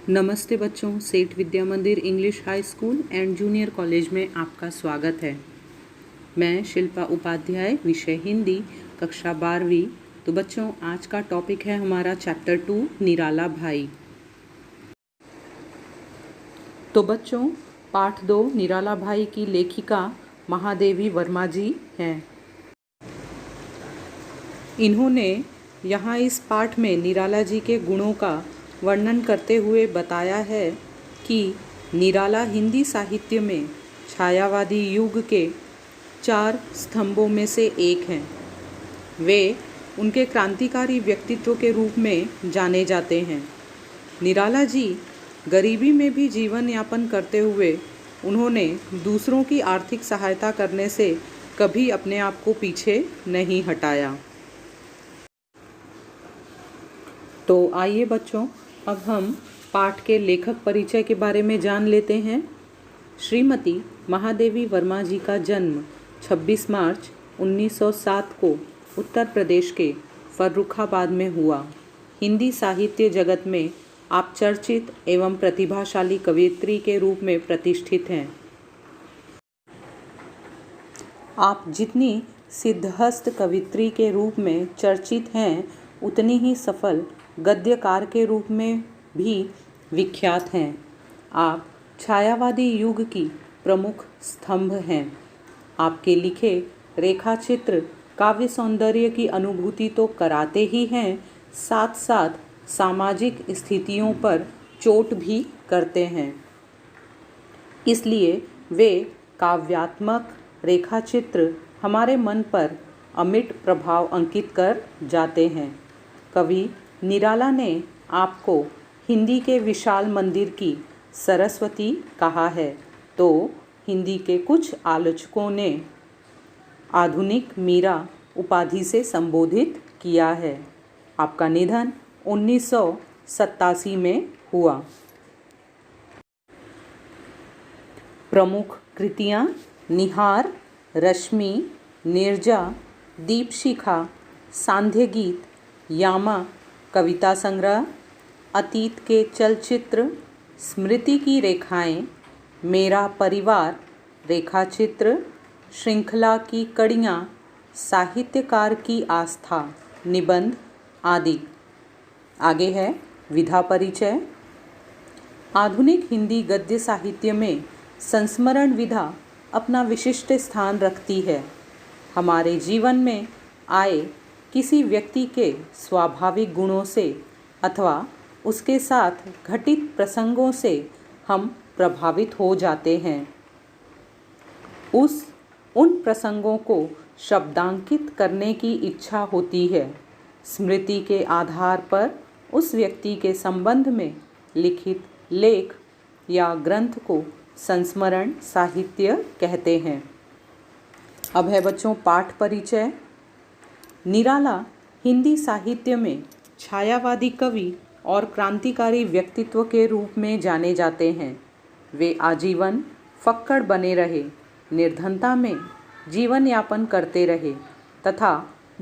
नमस्ते बच्चों, सेठ विद्या मंदिर English high school and junior college में आपका स्वागत है। मैं शिल्पा उपाध्याय, विषय हिंदी, कक्षा 12वीं। तो बच्चों, आज का टॉपिक है हमारा चैप्टर 2 निराला भाई। तो बच्चों, पाठ 2 निराला भाई की लेखिका महादेवी वर्मा जी हैं। इन्होंने यहाँ इस पाठ में निराला जी के गुणों का वर्णन करते हुए बताया है कि निराला हिंदी साहित्य में छायावादी युग के 4 स्तंभों में से एक हैं। वे उनके क्रांतिकारी व्यक्तित्व के रूप में जाने जाते हैं। निराला जी गरीबी में भी जीवन यापन करते हुए उन्होंने दूसरों की आर्थिक सहायता करने से कभी अपने आप को पीछे नहीं हटाया। तो आइए बच्चों, अब हम पाठ के लेखक परिचय के बारे में जान लेते हैं। श्रीमती महादेवी वर्मा जी का जन्म 26 मार्च 1907 को उत्तर प्रदेश के फर्रुखाबाद में हुआ। हिंदी साहित्य जगत में आप चर्चित एवं प्रतिभाशाली कवयित्री के रूप में प्रतिष्ठित हैं। आप जितनी सिद्धहस्त कवयित्री के रूप में चर्चित हैं, उतनी ही सफल गद्यकार के रूप में भी विख्यात हैं। आप छायावादी युग की प्रमुख स्तंभ हैं। आपके लिखे रेखाचित्र काव्य सौंदर्य की अनुभूति तो कराते ही हैं, साथ साथ सामाजिक स्थितियों पर चोट भी करते हैं। इसलिए वे काव्यात्मक रेखाचित्र हमारे मन पर अमिट प्रभाव अंकित कर जाते हैं। कवि निराला ने आपको हिंदी के विशाल मंदिर की सरस्वती कहा है, तो हिंदी के कुछ आलोचकों ने आधुनिक मीरा उपाधि से संबोधित किया है। आपका निधन 1987 में हुआ। प्रमुख कृतियाँ: निहार, रश्मि, नीरजा, दीपशिखा, सांध्य गीत, यामा कविता संग्रह, अतीत के चलचित्र, स्मृति की रेखाएं, मेरा परिवार रेखाचित्र, श्रृंखला की कड़ियाँ, साहित्यकार की आस्था, निबंध आदि। आगे है विधा परिचय। आधुनिक हिंदी गद्य साहित्य में संस्मरण विधा अपना विशिष्ट स्थान रखती है। हमारे जीवन में आए किसी व्यक्ति के स्वाभाविक गुणों से अथवा उसके साथ घटित प्रसंगों से हम प्रभावित हो जाते हैं। उन प्रसंगों को शब्दांकित करने की इच्छा होती है। स्मृति के आधार पर उस व्यक्ति के संबंध में लिखित लेख या ग्रंथ को संस्मरण साहित्य कहते हैं। अब है बच्चों पाठ परिचय। निराला हिंदी साहित्य में छायावादी कवि और क्रांतिकारी व्यक्तित्व के रूप में जाने जाते हैं। वे आजीवन फक्कड़ बने रहे, निर्धनता में जीवन यापन करते रहे तथा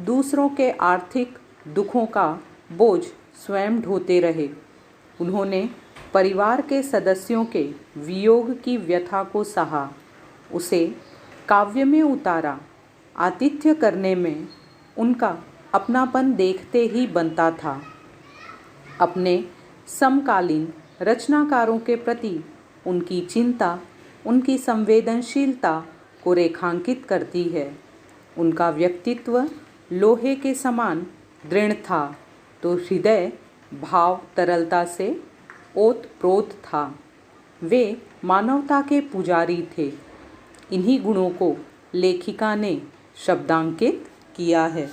दूसरों के आर्थिक दुखों का बोझ स्वयं ढोते रहे। उन्होंने परिवार के सदस्यों के वियोग की व्यथा को सहा, उसे काव्य में उतारा। आतिथ्य करने में उनका अपनापन देखते ही बनता था। अपने समकालीन रचनाकारों के प्रति उनकी चिंता उनकी संवेदनशीलता को रेखांकित करती है। उनका व्यक्तित्व लोहे के समान दृढ़ था, तो हृदय भाव तरलता से ओतप्रोत था। वे मानवता के पुजारी थे। इन्हीं गुणों को लेखिका ने शब्दांकित किया है।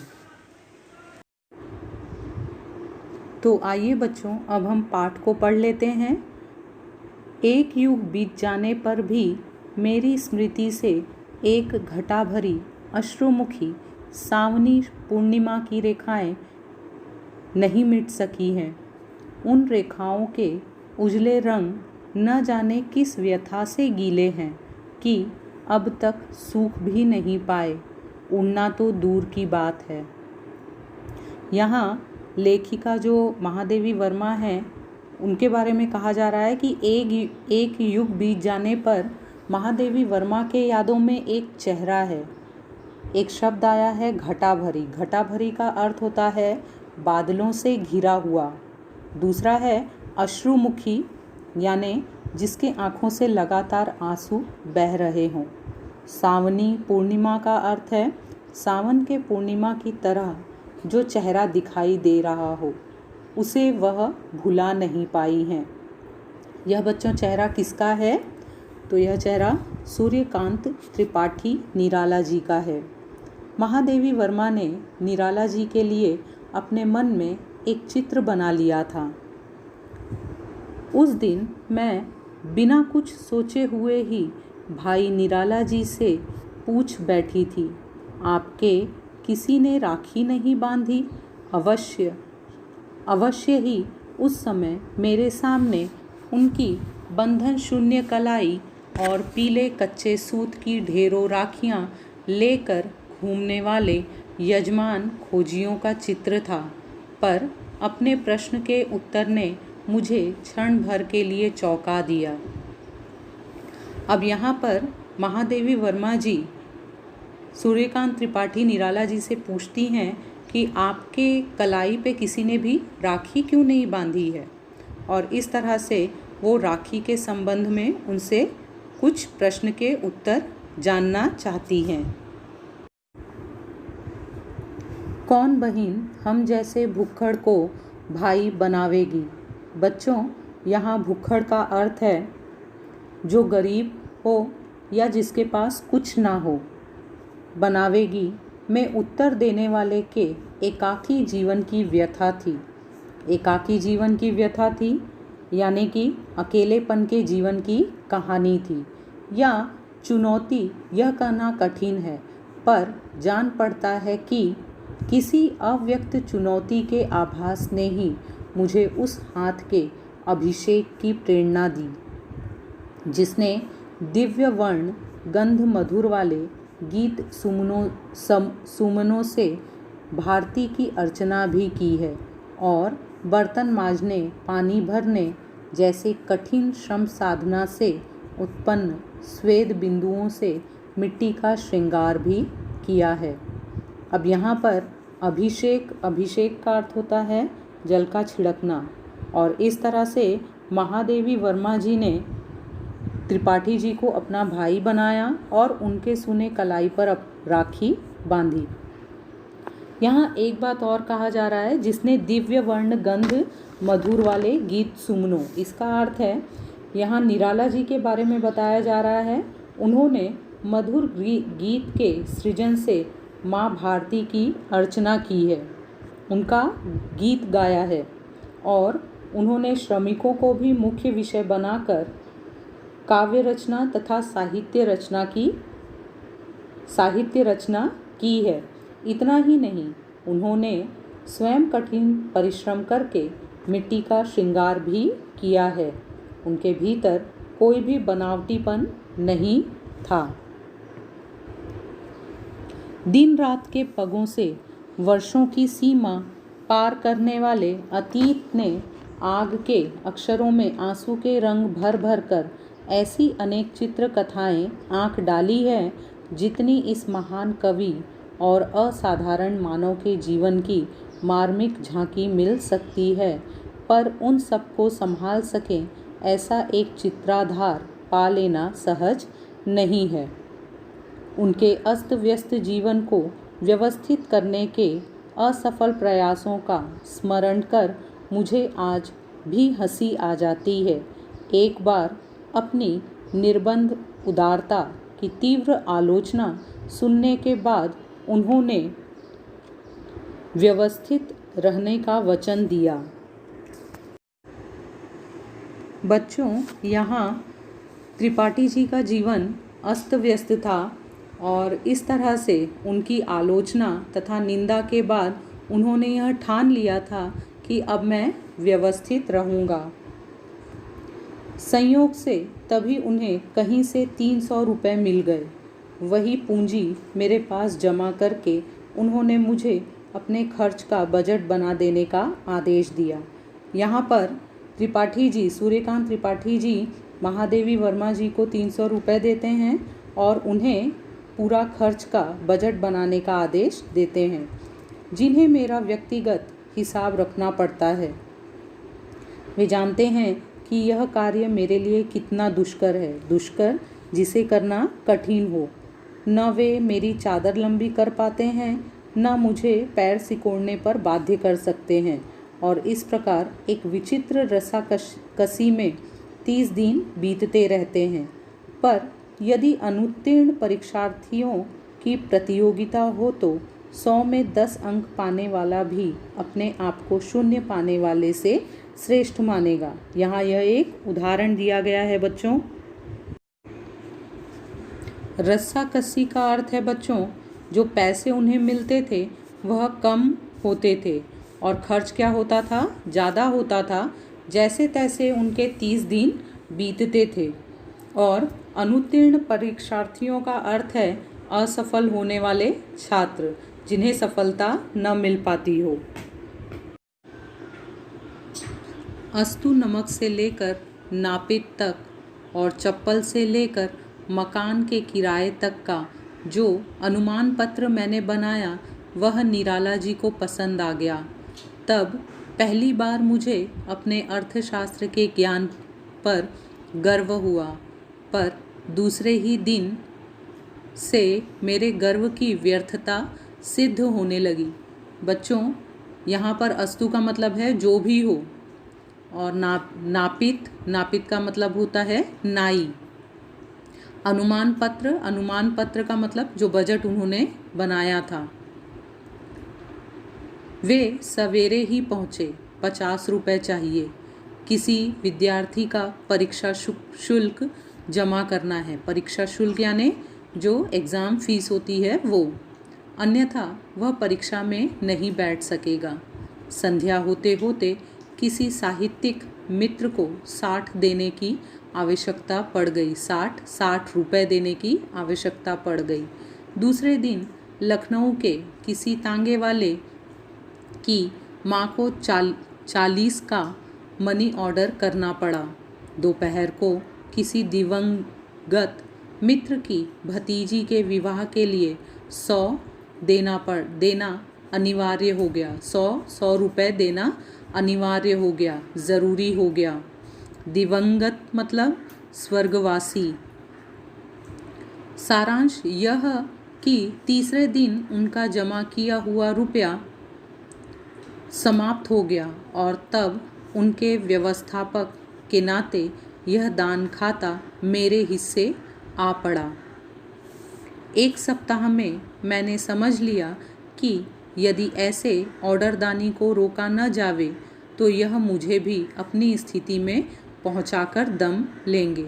तो आइए बच्चों, अब हम पाठ को पढ़ लेते हैं। एक युग बीत जाने पर भी मेरी स्मृति से एक घटा भरी अश्रुमुखी सावनी पूर्णिमा की रेखाएं नहीं मिट सकी हैं। उन रेखाओं के उजले रंग न जाने किस व्यथा से गीले हैं कि अब तक सूख भी नहीं पाए, उड़ना तो दूर की बात है। यहाँ लेखिका जो महादेवी वर्मा हैं, उनके बारे में कहा जा रहा है कि एक युग बीत जाने पर महादेवी वर्मा के यादों में एक चेहरा है। एक शब्द आया है घटा भरी। घटा भरी का अर्थ होता है बादलों से घिरा हुआ। दूसरा है अश्रुमुखी, यानी जिसके आँखों से लगातार आंसू बह रहे हों। सावनी पूर्णिमा का अर्थ है सावन के पूर्णिमा की तरह जो चेहरा दिखाई दे रहा हो, उसे वह भुला नहीं पाई हैं। यह बच्चों चेहरा किसका है? तो यह चेहरा सूर्यकांत त्रिपाठी निराला जी का है। महादेवी वर्मा ने निराला जी के लिए अपने मन में एक चित्र बना लिया था। उस दिन मैं बिना कुछ सोचे हुए ही भाई निराला जी से पूछ बैठी थी, आपके किसी ने राखी नहीं बांधी? अवश्य ही उस समय मेरे सामने उनकी बंधन शून्य कलाई और पीले कच्चे सूत की ढेरों राखियां लेकर घूमने वाले यजमान खोजियों का चित्र था। पर अपने प्रश्न के उत्तर ने मुझे क्षण भर के लिए चौंका दिया। अब यहाँ पर महादेवी वर्मा जी सूर्यकांत त्रिपाठी निराला जी से पूछती हैं कि आपके कलाई पे किसी ने भी राखी क्यों नहीं बांधी है, और इस तरह से वो राखी के संबंध में उनसे कुछ प्रश्न के उत्तर जानना चाहती हैं। कौन बहिन हम जैसे भुक्खड़ को भाई बनावेगी? बच्चों, यहाँ भुक्खड़ का अर्थ है जो गरीब हो या जिसके पास कुछ ना हो। बनावेगी में उत्तर देने वाले के एकाकी जीवन की व्यथा थी। एकाकी जीवन की व्यथा थी यानी कि अकेलेपन के जीवन की कहानी थी, या चुनौती यह कहना कठिन है, पर जान पड़ता है कि किसी अव्यक्त चुनौती के आभास ने ही मुझे उस हाथ के अभिषेक की प्रेरणा दी जिसने दिव्य वर्ण गंध मधुर वाले गीत सुमनों से भारती की अर्चना भी की है, और बर्तन मांजने, पानी भरने जैसे कठिन श्रम साधना से उत्पन्न स्वेद बिंदुओं से मिट्टी का श्रृंगार भी किया है। अब यहाँ पर अभिषेक का अर्थ होता है जल का छिड़कना, और इस तरह से महादेवी वर्मा जी ने त्रिपाठी जी को अपना भाई बनाया और उनके सूने कलाई पर राखी बांधी। यहाँ एक बात और कहा जा रहा है, जिसने दिव्य वर्ण गंध मधुर वाले गीत सुमनो, इसका अर्थ है यहाँ निराला जी के बारे में बताया जा रहा है। उन्होंने मधुर गीत के सृजन से माँ भारती की अर्चना की है, उनका गीत गाया है, और उन्होंने श्रमिकों को भी मुख्य विषय बनाकर काव्य रचना तथा साहित्य रचना की है। इतना ही नहीं, उन्होंने स्वयं कठिन परिश्रम करके मिट्टी का श्रृंगार भी किया है। उनके भीतर कोई भी बनावटीपन नहीं था। दिन रात के पगों से वर्षों की सीमा पार करने वाले अतीत ने आग के अक्षरों में आंसू के रंग भर भर कर ऐसी अनेक चित्र कथाएं आंख डाली है, जितनी इस महान कवि और असाधारण मानव के जीवन की मार्मिक झांकी मिल सकती है, पर उन सबको संभाल सकें ऐसा एक चित्राधार पा लेना सहज नहीं है। उनके अस्त व्यस्त जीवन को व्यवस्थित करने के असफल प्रयासों का स्मरण कर मुझे आज भी हंसी आ जाती है। एक बार अपनी निर्बंध उदारता की तीव्र आलोचना सुनने के बाद उन्होंने व्यवस्थित रहने का वचन दिया। बच्चों, यहाँ त्रिपाठी जी का जीवन अस्त व्यस्त था, और इस तरह से उनकी आलोचना तथा निंदा के बाद उन्होंने यह ठान लिया था कि अब मैं व्यवस्थित रहूँगा। संयोग से तभी उन्हें कहीं से 300 रुपये मिल गए। वही पूंजी मेरे पास जमा करके उन्होंने मुझे अपने खर्च का बजट बना देने का आदेश दिया। यहाँ पर त्रिपाठी जी, सूर्यकांत त्रिपाठी जी महादेवी वर्मा जी को 300 रुपये देते हैं और उन्हें पूरा खर्च का बजट बनाने का आदेश देते हैं, जिन्हें मेरा व्यक्तिगत हिसाब रखना पड़ता है। वे जानते हैं कि यह कार्य मेरे लिए कितना दुष्कर है, दुष्कर जिसे करना कठिन हो। न वे मेरी चादर लंबी कर पाते हैं, न मुझे पैर सिकोड़ने पर बाध्य कर सकते हैं, और इस प्रकार एक विचित्र रस्साकसी में 30 दिन बीतते रहते हैं। पर यदि अनुत्तीर्ण परीक्षार्थियों की प्रतियोगिता हो तो 100 में 10 अंक पाने वाला भी अपने आप को शून्य पाने वाले से श्रेष्ठ मानेगा। यहाँ यह एक उदाहरण दिया गया है बच्चों। रस्साकसी का अर्थ है बच्चों, जो पैसे उन्हें मिलते थे वह कम होते थे और खर्च क्या होता था, ज़्यादा होता था। जैसे तैसे उनके 30 दिन बीतते थे। और अनुत्तीर्ण परीक्षार्थियों का अर्थ है असफल होने वाले छात्र, जिन्हें सफलता न मिल पाती हो। अस्तु नमक से लेकर नापित तक और चप्पल से लेकर मकान के किराए तक का जो अनुमान पत्र मैंने बनाया वह निराला जी को पसंद आ गया। तब पहली बार मुझे अपने अर्थशास्त्र के ज्ञान पर गर्व हुआ, पर दूसरे ही दिन से मेरे गर्व की व्यर्थता सिद्ध होने लगी। बच्चों, यहाँ पर अस्तु का मतलब है जो भी हो, और नापित का मतलब होता है नाई। अनुमान पत्र का मतलब जो बजट उन्होंने बनाया था। वे सवेरे ही पहुँचे, 50 रुपये चाहिए। किसी विद्यार्थी का परीक्षा शुल्क जमा करना है। परीक्षा शुल्क यानी जो एग्ज़ाम फीस होती है वो, अन्यथा वह परीक्षा में नहीं बैठ सकेगा। संध्या होते होते किसी साहित्यिक मित्र को 60 देने की आवश्यकता पड़ गई। 60 रुपये देने की आवश्यकता पड़ गई। दूसरे दिन लखनऊ के किसी तांगे वाले की माँ को 40 का मनी ऑर्डर करना पड़ा। दोपहर को किसी दिवंगत मित्र की भतीजी के विवाह के लिए 100 देना अनिवार्य हो गया। 100 रुपये देना अनिवार्य हो गया, ज़रूरी हो गया। दिवंगत मतलब स्वर्गवासी। सारांश यह कि तीसरे दिन उनका जमा किया हुआ रुपया समाप्त हो गया और तब उनके व्यवस्थापक के नाते यह दान खाता मेरे हिस्से आ पड़ा। एक सप्ताह में मैंने समझ लिया कि यदि ऐसे ऑर्डरदानी को रोका न जावे तो यह मुझे भी अपनी स्थिति में पहुंचाकर दम लेंगे।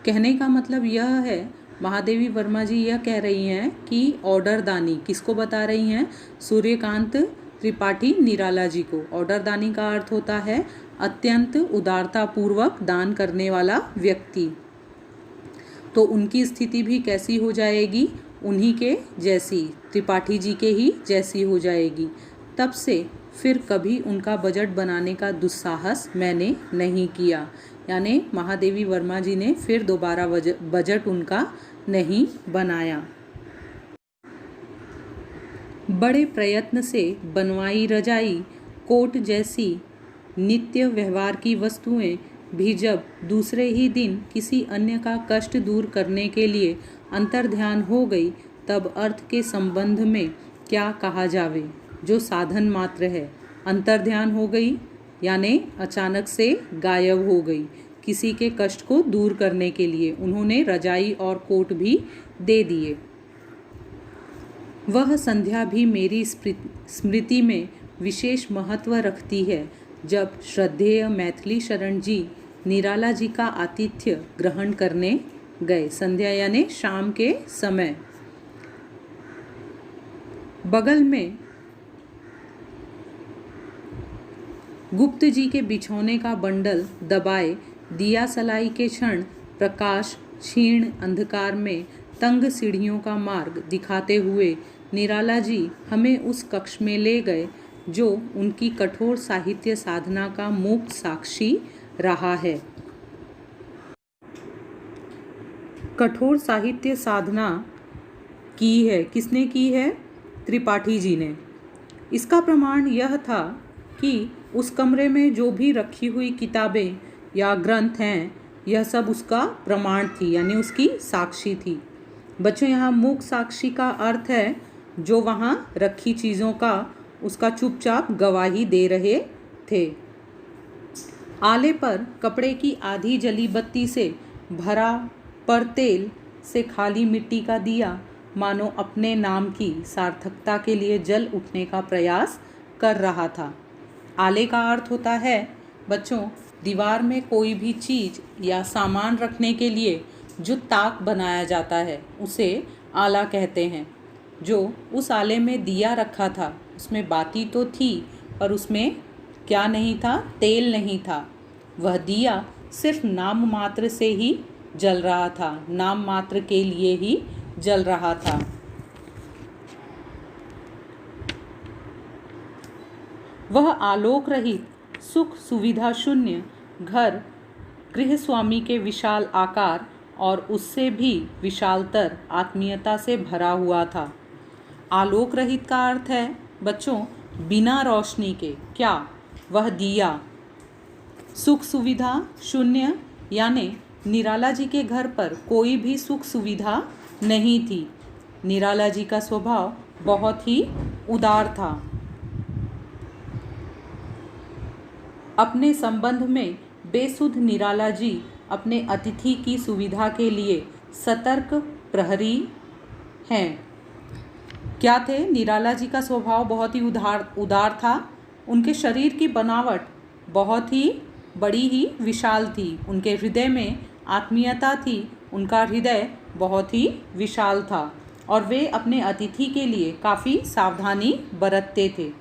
कहने का मतलब यह है, महादेवी वर्मा जी यह कह रही हैं कि ऑर्डरदानी किसको बता रही हैं? सूर्यकांत त्रिपाठी निराला जी को। ऑर्डरदानी का अर्थ होता है अत्यंत उदारतापूर्वक दान करने वाला व्यक्ति। तो उनकी स्थिति भी कैसी हो जाएगी? उन्हीं के जैसी, त्रिपाठी जी के ही जैसी हो जाएगी। तब से फिर कभी उनका बजट बनाने का दुस्साहस मैंने नहीं किया। यानी महादेवी वर्मा जी ने फिर दोबारा बजट उनका नहीं बनाया। बड़े प्रयत्न से बनवाई रजाई, कोट जैसी नित्य व्यवहार की वस्तुएं भी जब दूसरे ही दिन किसी अन्य का कष्ट दूर करने के लिए अंतर्ध्यान हो गई, तब अर्थ के संबंध में क्या कहा जावे, जो साधन मात्र है। अंतर्ध्यान हो गई यानी अचानक से गायब हो गई। किसी के कष्ट को दूर करने के लिए उन्होंने रजाई और कोट भी दे दिए। वह संध्या भी मेरी स्मृति में विशेष महत्व रखती है, जब श्रद्धेय मैथिली शरण जी निराला जी का आतिथ्य ग्रहण करने गए। संध्या यानी शाम के समय। बगल में गुप्त जी के बिछौने का बंडल दबाए दिया सलाई के क्षण प्रकाश क्षीण अंधकार में तंग सीढ़ियों का मार्ग दिखाते हुए निराला जी हमें उस कक्ष में ले गए जो उनकी कठोर साहित्य साधना का मूक साक्षी रहा है। कठोर साहित्य साधना की है, किसने की है? त्रिपाठी जी ने। इसका प्रमाण यह था कि उस कमरे में जो भी रखी हुई किताबें या ग्रंथ हैं, यह सब उसका प्रमाण थी, यानी उसकी साक्षी थी। बच्चों, यहाँ मूक साक्षी का अर्थ है जो वहाँ रखी चीज़ों का उसका चुपचाप गवाही दे रहे थे। आले पर कपड़े की आधी जली बत्ती से भरा पर तेल से खाली मिट्टी का दिया मानो अपने नाम की सार्थकता के लिए जल उठने का प्रयास कर रहा था। आले का अर्थ होता है बच्चों, दीवार में कोई भी चीज़ या सामान रखने के लिए जो ताक बनाया जाता है उसे आला कहते हैं। जो उस आले में दिया रखा था उसमें बाती तो थी, पर उसमें क्या नहीं था? तेल नहीं था। वह दिया सिर्फ नाम मात्र से ही जल रहा था, नाम मात्र के लिए ही जल रहा था। वह आलोक रहित, सुख सुविधा शून्य घर गृह स्वामी के विशाल आकार और उससे भी विशालतर आत्मीयता से भरा हुआ था। आलोक रहित का अर्थ है बच्चों बिना रोशनी के। क्या? वह दिया। सुख सुविधा शून्य, यानी निराला जी के घर पर कोई भी सुख सुविधा नहीं थी। निराला जी का स्वभाव बहुत ही उदार था। अपने संबंध में बेसुध निराला जी अपने अतिथि की सुविधा के लिए सतर्क प्रहरी हैं। क्या थे? निराला जी का स्वभाव बहुत ही उदार था। उनके शरीर की बनावट बहुत ही बड़ी ही विशाल थी। उनके हृदय में आत्मीयता थी। उनका हृदय बहुत ही विशाल था और वे अपने अतिथि के लिए काफ़ी सावधानी बरतते थे।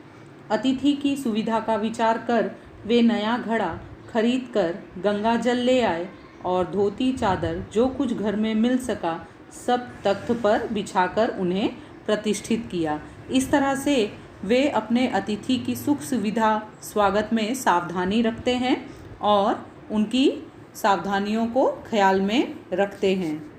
अतिथि की सुविधा का विचार कर वे नया घड़ा खरीद कर गंगा जल ले आए और धोती चादर जो कुछ घर में मिल सका सब तख्त पर बिछाकर उन्हें प्रतिष्ठित किया। इस तरह से वे अपने अतिथि की सुख सुविधा स्वागत में सावधानी रखते हैं और उनकी सावधानियों को ख्याल में रखते हैं।